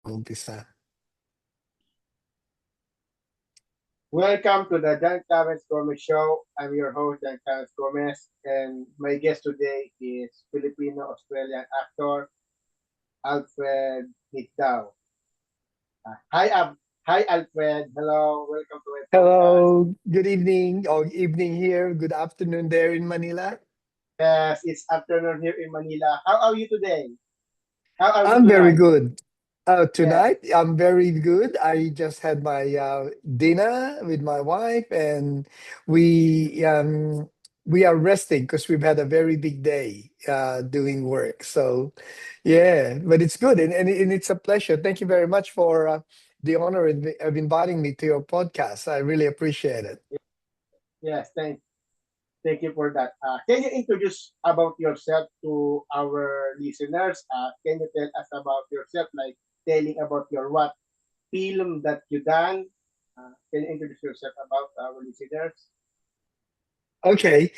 mag-umpisa. Welcome to the John Clarence Gomez Show. I'm your host, John Clarence Gomez, and my guest today is Filipino-Australian actor Alfred Nicdao. Hi, Alfred. Hello, welcome to my podcast. Hello, good evening or evening here, good afternoon there in Manila. Yes, it's afternoon here in Manila. How are you today? How are you I'm very tonight? good. Yes, Tonight, I'm very good. I just had my dinner with my wife, and we um, we are resting because we've had a very big day doing work. So, yeah, but it's good, and it's a pleasure. Thank you very much for the honor of inviting me to your podcast. I really appreciate it. yes. Thank you for that. Can you introduce about yourself to our listeners? Can you tell us about yourself, like telling about your what film that you done? Can you introduce yourself about our listeners? Okay,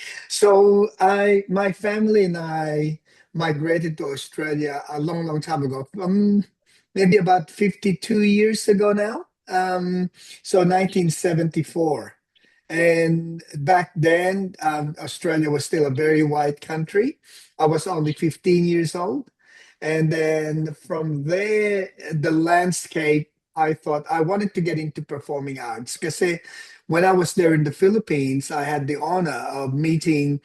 my family and I migrated to Australia a long, long time ago. Maybe about 52 years ago now. So 1974. And back then, Australia was still a very white country. I was only 15 years old. And then from there, the landscape, I thought I wanted to get into performing arts because when I was there in the Philippines, I had the honor of meeting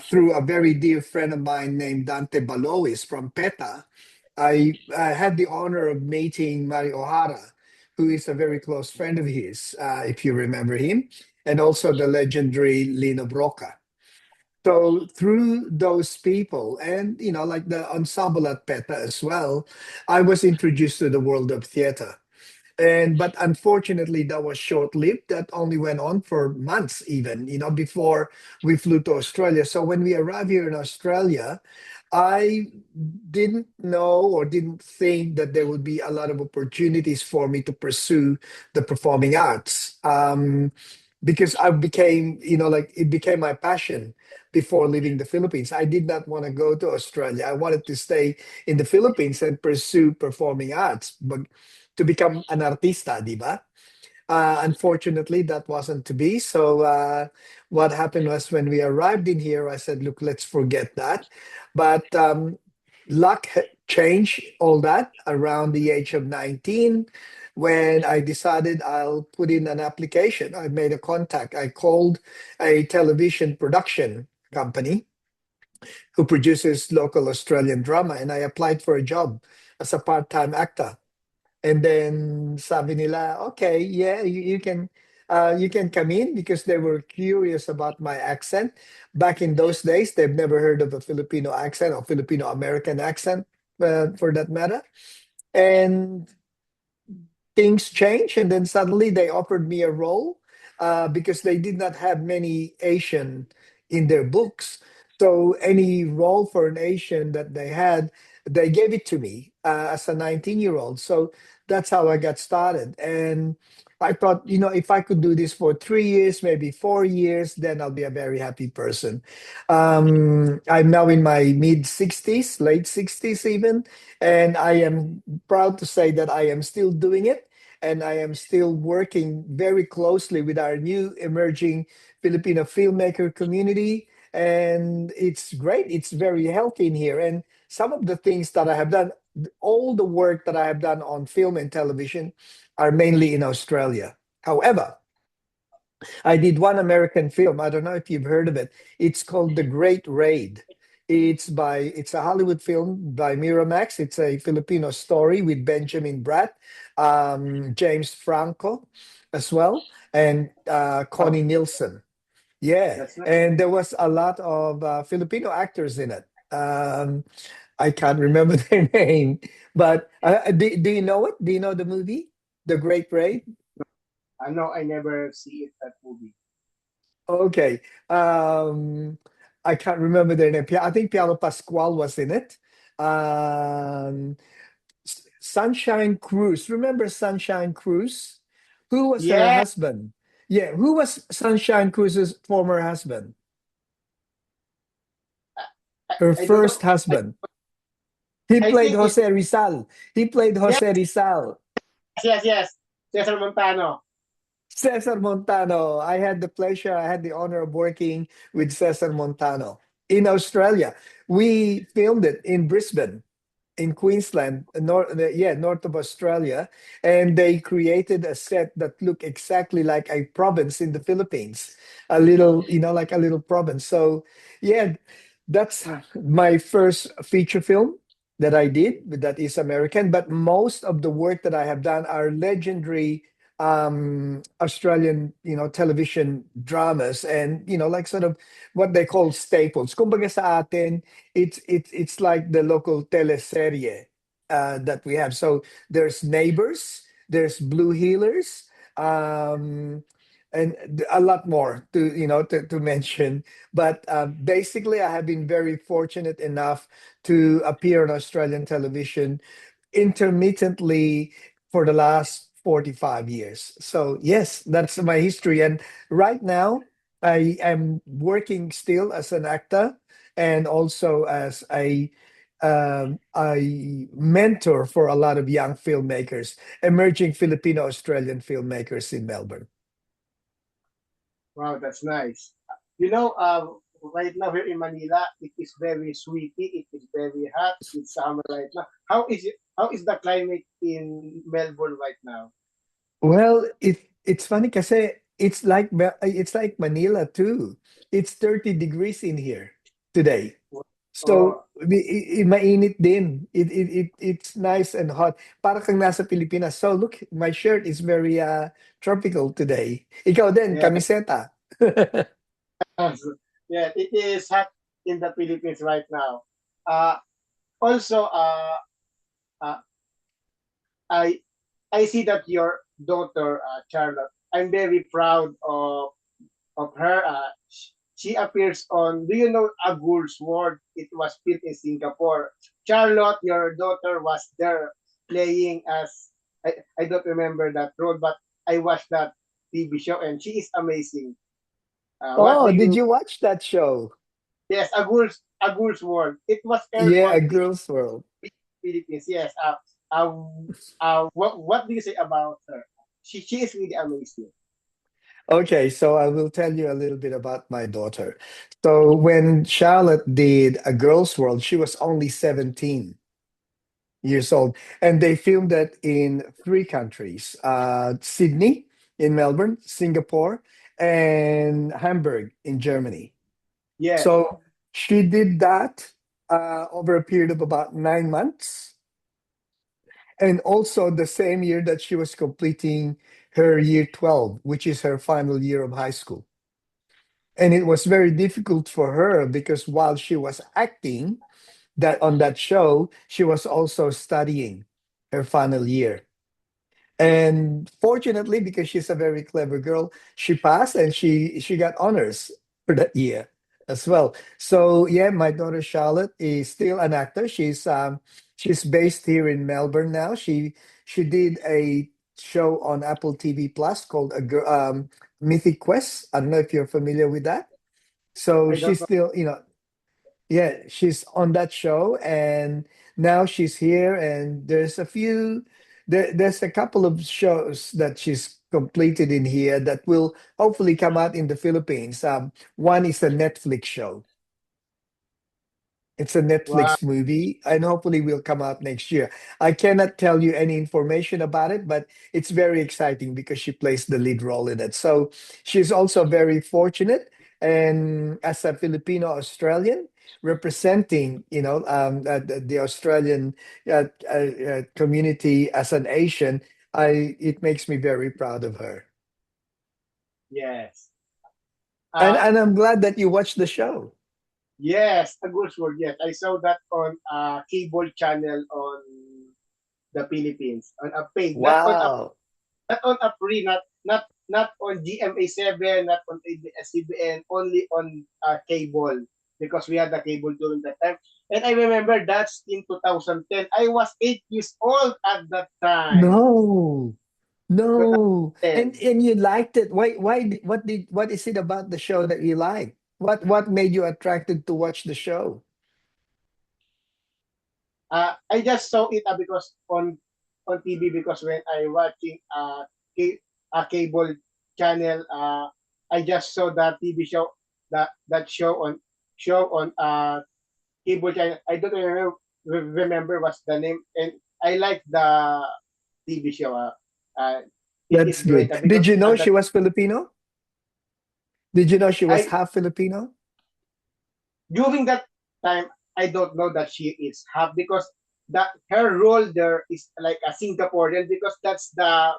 through a very dear friend of mine named Dante Balois from PETA. I had the honor of meeting Mario O'Hara, who is a very close friend of his, if you remember him, and also the legendary Lino Broca. So through those people and like the ensemble at PETA as well, I was introduced to the world of theater. And but unfortunately that was short-lived. That only went on for months even, before we flew to Australia. So when we arrived here in Australia, I didn't know or didn't think that there would be a lot of opportunities for me to pursue the performing arts. Because I became, like it became my passion before leaving the Philippines. I did not want to go to Australia. I wanted to stay in the Philippines and pursue performing arts, but to become an artista, di ba? Unfortunately, that wasn't to be. So what happened was when we arrived in here, I said, "Look, let's forget that." But luck changed all that around the age of 19 when I decided I'll put in an application. I made a contact. I called a television production company who produces local Australian drama, and I applied for a job as a part-time actor. And then sabi nila, okay, yeah, you can come in because they were curious about my accent. Back in those days, they've never heard of a Filipino accent or Filipino American accent, for that matter. And things changed, and then suddenly they offered me a role because they did not have many Asian in their books. So any role for an Asian that they had, they gave it to me as a 19-year-old. So that's how I got started. And I thought, if I could do this for 3 years, maybe 4 years, then I'll be a very happy person. I'm now in my mid 60s, late 60s even, and I am proud to say that I am still doing it, and I am still working very closely with our new emerging Filipino filmmaker community. And it's great. It's very healthy in here. And some of the things that I have done, all the work that I have done on film and television are mainly in Australia. However, I did one American film. I don't know if you've heard of it. It's called The Great Raid. It's a Hollywood film by Miramax. It's a Filipino story with Benjamin Bratt, James Franco as well, and Oh, Connie Nielsen. Yeah, that's nice. and there was a lot of Filipino actors in it. I can't remember their name, but do you know it? Do you know the movie, The Great Raid? I know I never see it that movie. Okay. Um, I can't remember their name. I think Piano Pascual was in it. Um, Sunshine Cruz. Remember Sunshine Cruz? Who was her Yeah, husband? Yeah, who was Sunshine Cruz's former husband? I, Her I don't know. first husband. He I played think it's Jose Rizal. He played yes, Jose Rizal. yes, yes. Cesar Montano. Cesar Montano. I had the pleasure, I had the honor of working with Cesar Montano in Australia. We filmed it in Brisbane, in Queensland, north of Australia, and they created a set that looked exactly like a province in the Philippines, a little, like a little province. So, yeah, that's my first feature film that I did, that is American. But most of the work that I have done are legendary Australian, television dramas, and like sort of what they call staples. Kumbaga sa atin, it's like the local teleserye that we have. So there's Neighbors, there's Blue Healers, and a lot more to mention. But basically, I have been very fortunate enough to appear on Australian television intermittently for the last 45 years. So yes, that's my history. And right now, I am working still as an actor and also as a mentor for a lot of young filmmakers, emerging Filipino-Australian filmmakers in Melbourne. Wow, that's nice. You know, right now here in Manila, it is very sweety. It is very hot. It's summer right now. How is it? How is the climate in Melbourne right now? Well, it's funny kasi it's like Manila too. It's 30 degrees in here today. So, Oh, mainit din. It's nice and hot. Para kang nasa Pilipinas. So, look, my shirt is very tropical today. Ikaw din, yeah. kamiseta. Yeah, it is hot in the Philippines right now. Uh, also, uh, I I see that your daughter Charlotte. I'm very proud of her. She appears on. Do you know A Gurls Wurld? It was filmed in Singapore. Charlotte, your daughter, was there playing as. I don't remember that role, but I watched that TV show and she is amazing. What do Oh, did you? you watch that show? Yes, A Gurls Wurld. It was aired Yeah, A on Girl's World. Philippines. Yes. What do you say about her? She is really amazing. Okay, so I will tell you a little bit about my daughter. So when Charlotte did A Girl's World, she was only 17 years old. And they filmed that in three countries: Sydney, in Melbourne, Singapore, and Hamburg, in Germany. Yes. So she did that over a period of about 9 months. And also the same year that she was completing her year 12, which is her final year of high school. And it was very difficult for her because while she was acting on that show, she was also studying her final year. And fortunately, because she's a very clever girl, she passed and she got honors for that year as well. So yeah, my daughter Charlotte is still an actor. She's based here in Melbourne now. She did a show on Apple TV Plus called Mythic Quest. I don't know if you're familiar with that. So I don't she's know. still, yeah, she's on that show, and now she's here. And there's a couple of shows that she's completed in here that will hopefully come out in the Philippines. One is a Netflix show. It's a Wow. Netflix movie, and hopefully will come out next year. I cannot tell you any information about it, but it's very exciting because she plays the lead role in it. So she's also very fortunate, and as a Filipino Australian representing, the Australian community as an Asian, I it makes me very proud of her, Yes. and Uh, and I'm glad that you watched the show. yes, a good word. Yes, I saw that on a cable channel on the Philippines on a paid, Wow. not on a free, not on GMA 7, not on ABS-CBN, only on cable because we had the cable during that time. And I remember that's in 2010. I was 8 years old at that time. No. No. And 2010. and you liked it. What is it about the show that you like? What made you attracted to watch the show? I just saw it because on TV because when I watching a cable channel, I just saw that TV show that show on cable channel. I don't remember what's the name, and I like the TV show. Uh, it That's is great good. Did because you know she that was Filipino? Did you know she was I half Filipino? during that time I don't know that she is half because that her role there is like a Singaporean because that's the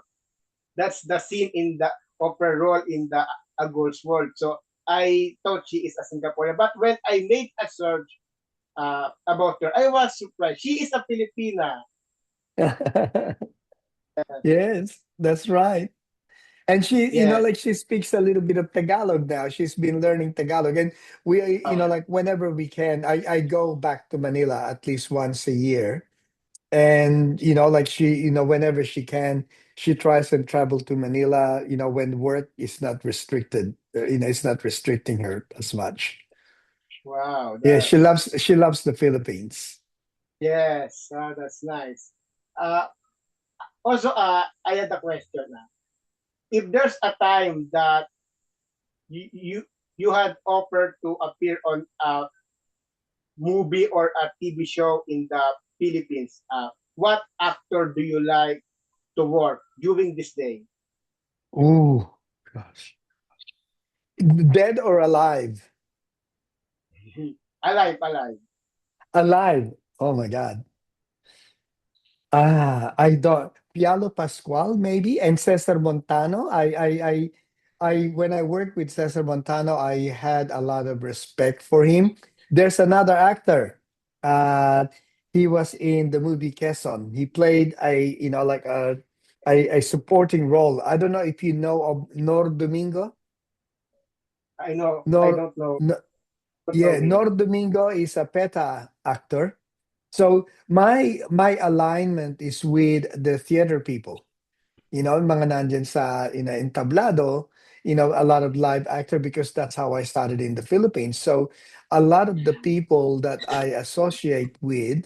scene in the opera role in the A Girl's World. So I thought she is a Singaporean, but when I made a search about her, I was surprised. She is a Filipina. Yes, that's right. And she, Yes. like she speaks a little bit of Tagalog now. She's been learning Tagalog. And we, like whenever we can, I go back to Manila at least once a year. And, like she, whenever she can, she tries and travel to Manila, when work is not restricted, it's not restricting her as much. Wow. Yeah, she loves the Philippines. Yes. That's nice. Uh, Also, I had a question. If there's a time that you you, you had offered to appear on a movie or a TV show in the Philippines, what actor do you like to work during this day? Oh, gosh. Dead or alive? Alive, alive. Alive. Oh my God. I don't. Pialo Pascual, maybe, and Cesar Montano. When I worked with Cesar Montano, I had a lot of respect for him. There's another actor. Uh, he was in the movie Quezon. He played like a supporting role. I don't know if you know of Nor Domingo. I know. I Nor, don't know. no, Don't know yeah, him. Nor Domingo is a PETA actor. So my alignment is with the theater people. Mga nandyan sa entablado, a lot of live actor because that's how I started in the Philippines. So a lot of the people that I associate with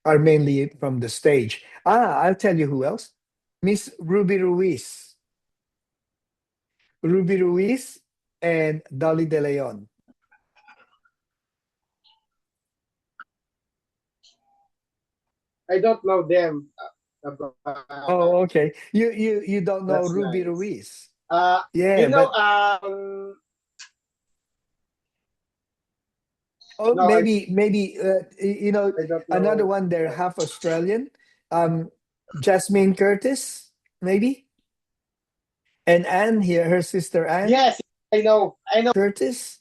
are mainly from the stage. I'll tell you who else. Miss Ruby Ruiz. Ruby Ruiz and Dolly De Leon. I don't know them. Oh, okay. You don't know That's Ruby nice. Ruiz. Uh, Yeah, you know, but oh, no, maybe I don't another know. one there, half Australian. Um, Jasmine Curtis, maybe, and Anne here, her sister Anne Yes, I know. I know. Curtis.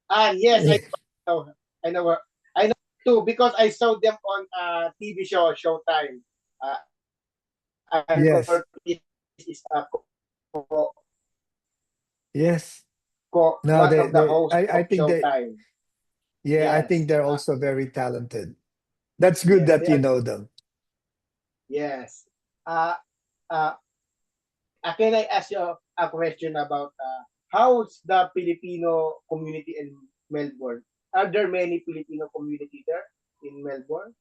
Yes, I know. I know. I know too because I saw them on TV show Showtime. And Yes, Curtis is yes. No, one of the they. hosts I of think they. Showtime. Yeah, I Yes. think they're also very talented. That's good Yes, that they you are. know them. Yes. Uh, uh, can I ask you a question about how's the Filipino community in Melbourne? Are there many Filipino community there in Melbourne?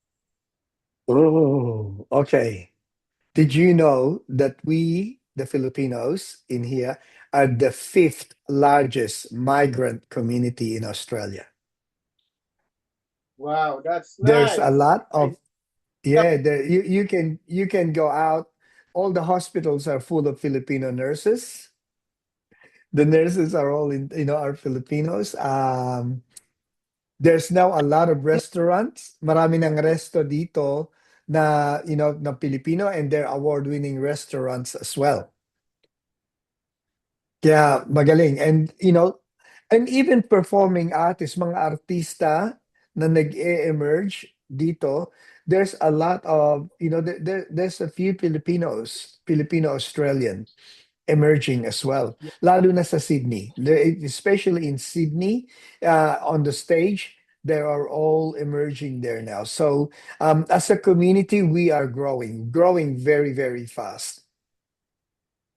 Oh, okay. Did you know that we, the Filipinos in here, are the fifth largest migrant community in Australia? Wow, that's There's a nice. lot I of, yeah, you can go out. All the hospitals are full of Filipino nurses. The nurses are all are Filipinos. There's now a lot of restaurants. Marami ng resto dito na na Filipino, and they're award-winning restaurants as well. Kaya magaling. And even performing artists, mga artista na nag-e-emerge dito, there's a lot of, there's a few Filipino-Australian emerging as well. Lalo na sa Sydney. Especially in Sydney, on the stage, they are all emerging there now. So as a community, we are growing very, very fast.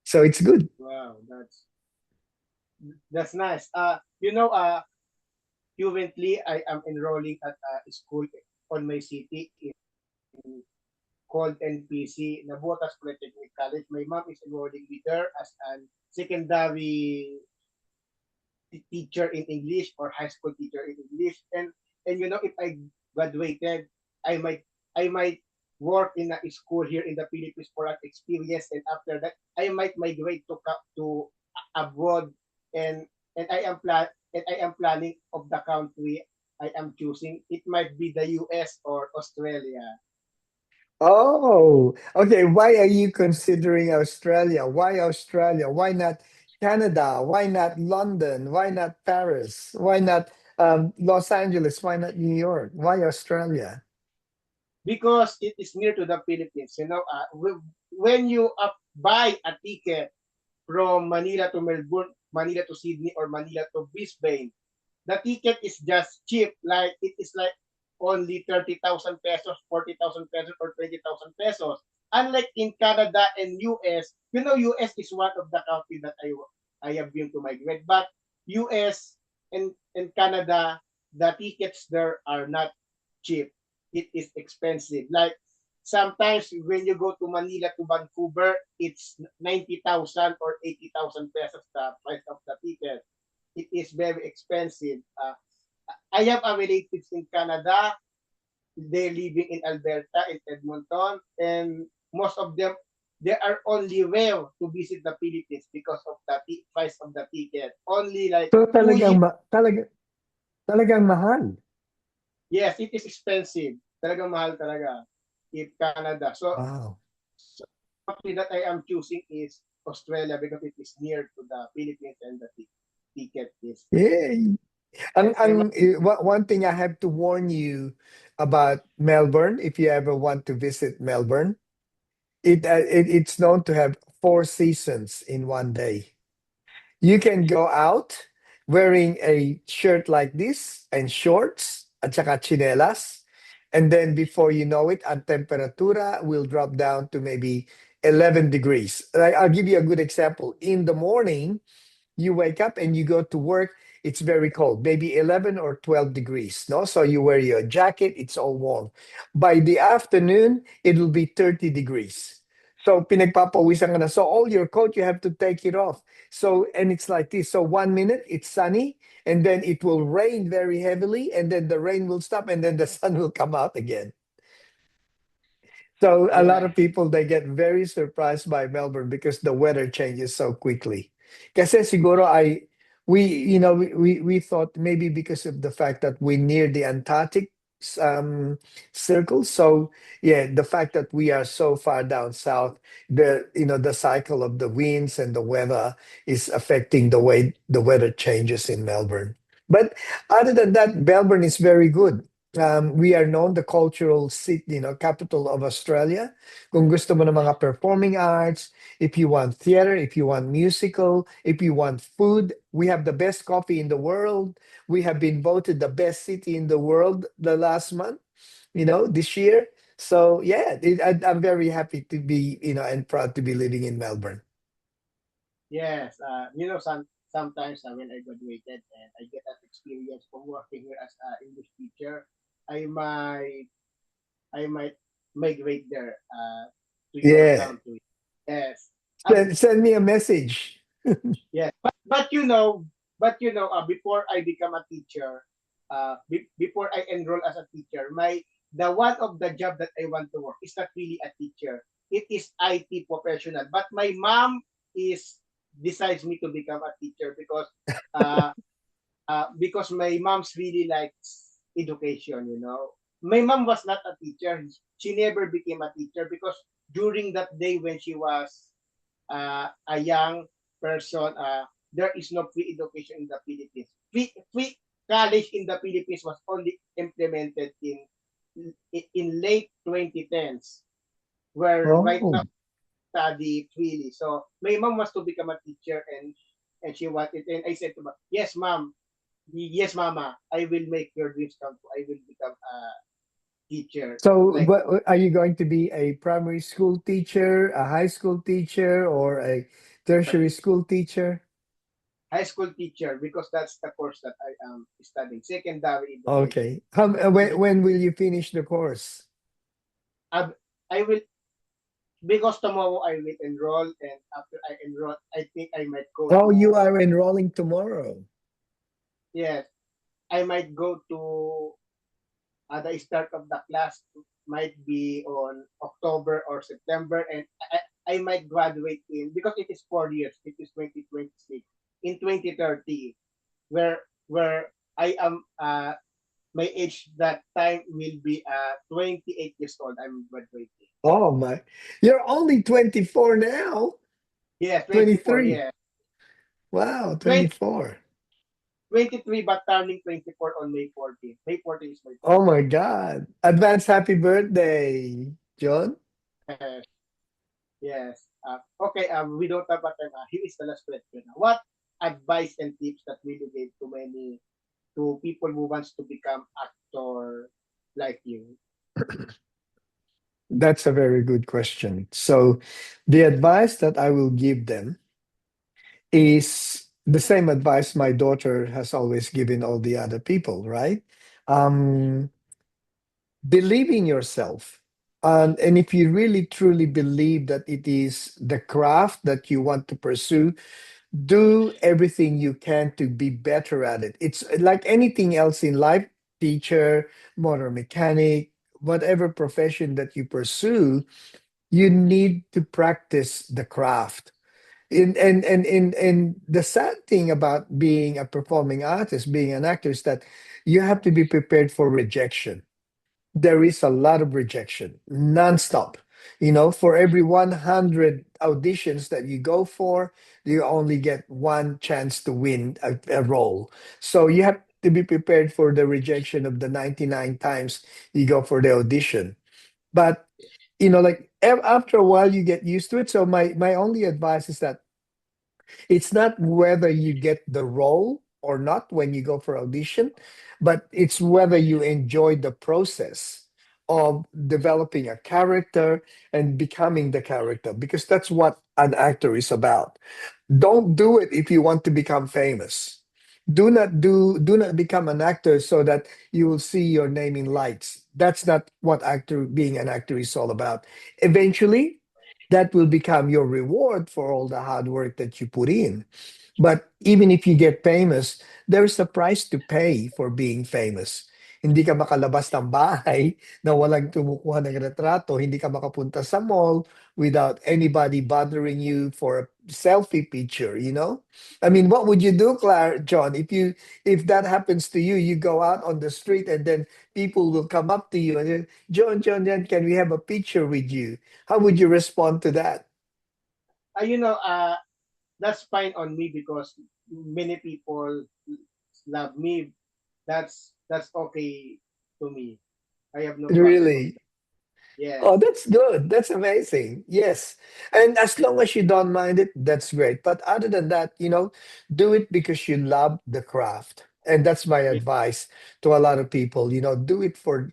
So it's good. wow, that's nice. Currently I am enrolling at a school. on my city in called NPC, Nabotas Polytechnic College. My mom is enrolling me there as an secondary teacher in English or high school teacher in English. And if I graduated, I might I might work in a school here in the Philippines for an experience, and after that I might migrate to abroad, and and I am planning of the country I am choosing. It might be the US or Australia. Oh, okay. Why are you considering Australia? Why Australia? Why not Canada? Why not London? Why not Paris? Why not Los Angeles? Why not New York? Why Australia? Because it is near to the Philippines. When you buy a ticket from Manila to Melbourne, Manila to Sydney, or Manila to Brisbane, the ticket is just cheap. Like it is like only 30,000 pesos, 40,000 pesos, or 20,000 pesos. Unlike in Canada and US, US is one of the countries that I have been to migrate. But US and Canada, the tickets there are not cheap. It is expensive. Like sometimes when you go to Manila to Vancouver, it's 90,000 or 80,000 pesos the price of the ticket. It is very expensive. I have a relatives in Canada. They're living in Alberta, in Edmonton, and most of them they are only rare to visit the Philippines because of the price of the ticket. Only like So 2 years. talagang mahal. Yes, it is expensive. Talagang mahal talaga in Canada. Wow. So country that I am choosing is Australia because it is near to the Philippines and the ticket is. Yeah. And One thing I have to warn you about Melbourne, if you ever want to visit Melbourne, it's known to have four seasons in one day. You can go out wearing a shirt like this and shorts at saka chinelas, and then before you know it, ang temperatura will drop down to maybe 11 degrees. I'll give you a good example. In the morning, you wake up and you go to work, it's very cold, maybe 11 or 12 degrees, no? So you wear your jacket, it's all warm. By the afternoon, it will be 30 degrees. So pinagpapawisan ka na. So all your coat, you have to take it off. So, and it's like this. So 1 minute, it's sunny, and then it will rain very heavily, and then the rain will stop, and then the sun will come out again. So a lot yeah, of people they get very surprised by Melbourne because the weather changes so quickly. Kasi siguro we thought maybe because of the fact that we're near the Antarctic um circle. So yeah, the fact that we are so far down south, the cycle of the winds and the weather is affecting the way the weather changes in Melbourne. But other than that, Melbourne is very good. We are known the cultural city, capital of Australia. Kung gusto mo ng mga performing arts, if you want theater, if you want musical, if you want food, we have the best coffee in the world. We have been voted the best city in the world the last month, this year. So yeah, I'm very happy to be, and proud to be living in Melbourne. yes. Sometimes when I graduated and I get that experience from working here as an English teacher, I might I might migrate there to your Yeah. country. Yes. Send me a message. Yes, before I become a teacher, before I enroll as a teacher, the one of the job that I want to work is not really a teacher. It is IT professional. But my mom is decides me to become a teacher uh, because my mom's really likes education. My mom was not a teacher. She never became a teacher because during that day when she was a young person, there is no free education in the Philippines. Free college in the Philippines was only implemented in late 2010s, where right now Oh. study freely. So my mom wants to become a teacher, and she wanted, and I said to her, yes, mom, yes, mama, I will make your dreams come true. I will become a teacher. So, Like what are you going to be a primary school teacher, a high school teacher, or a tertiary school teacher? high school teacher because that's the course that I am studying, secondary education. Okay. When will you finish the course? I, I will because tomorrow I will enroll, and after I enroll, I think I might go Oh, you to are enrolling tomorrow. yes, I might go to the start of the class might be on October or September, and I might graduate in because it is 4 years. It is 2026 in 2030, where I am my age that time will be 28 years old. I'm graduating. Oh my. You're only 24 now. Yes, 24. 23. Yeah, Wow, 20, 24. 23, but turning 24 on May 14th. May 14th is my Oh my birthday. God. Advance happy birthday, John. Yes, yes. Okay. We don't have a time. Here is the last question. What advice and tips that will you give to people who wants to become actor like you? That's a very good question. So, the advice that I will give them is the same advice my daughter has always given all the other people, right? Um, Believe in yourself. And if you really truly believe that it is the craft that you want to pursue, do everything you can to be better at it. It's like anything else in life, teacher, motor mechanic, whatever profession that you pursue, you need to practice the craft. And the sad thing about being a performing artist, being an actor, is that you have to be prepared for rejection. There is a lot of rejection nonstop. For every 100 auditions that you go for, you only get one chance to win a role. So you have to be prepared for the rejection of the 99 times you go for the audition. But like after a while you get used to it. So my only advice is that it's not whether you get the role or not when you go for audition, but it's whether you enjoy the process of developing a character and becoming the character, because that's what an actor is about. Don't do it if you want to become famous. Do not become an actor so that you will see your name in lights. That's not what actor being an actor is all about. Eventually, that will become your reward for all the hard work that you put in. But even if you get famous, there's a price to pay for being famous. Hindi ka makalabas ng bahay na walang kumukuha ng retrato. Hindi ka makapunta sa mall without anybody bothering you for a selfie picture. I mean, what would you do, John, if that happens to you? You go out on the street and then people will come up to you and then, John, can we have a picture with you? How would you respond to that? Uh, you know, that's fine on me because many people love me. That's okay to me. I have no problem on Really? that. Yes, Oh, that's good. That's amazing. Yes. And as long as you don't mind it, that's great. But other than that, do it because you love the craft. And that's my yes, advice to a lot of people. Do it for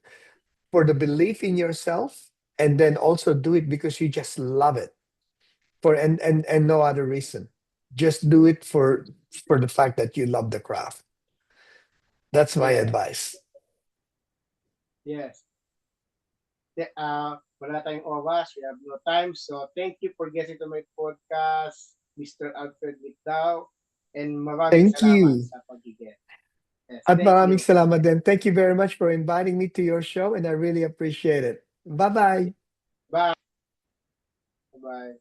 the belief in yourself, and then also do it because you just love it for and no other reason. Just do it for the fact that you love the craft. That's my yes, advice. yes. Wala tayong oras. We have no time. So, thank you for getting to my podcast, Mr. Alfred Nicdao. And maraming Thank salamat you. sa pag-get. Yes, At thank maraming you. salamat din. Thank you very much for inviting me to your show, and I really appreciate it. Bye-bye. Bye. Bye.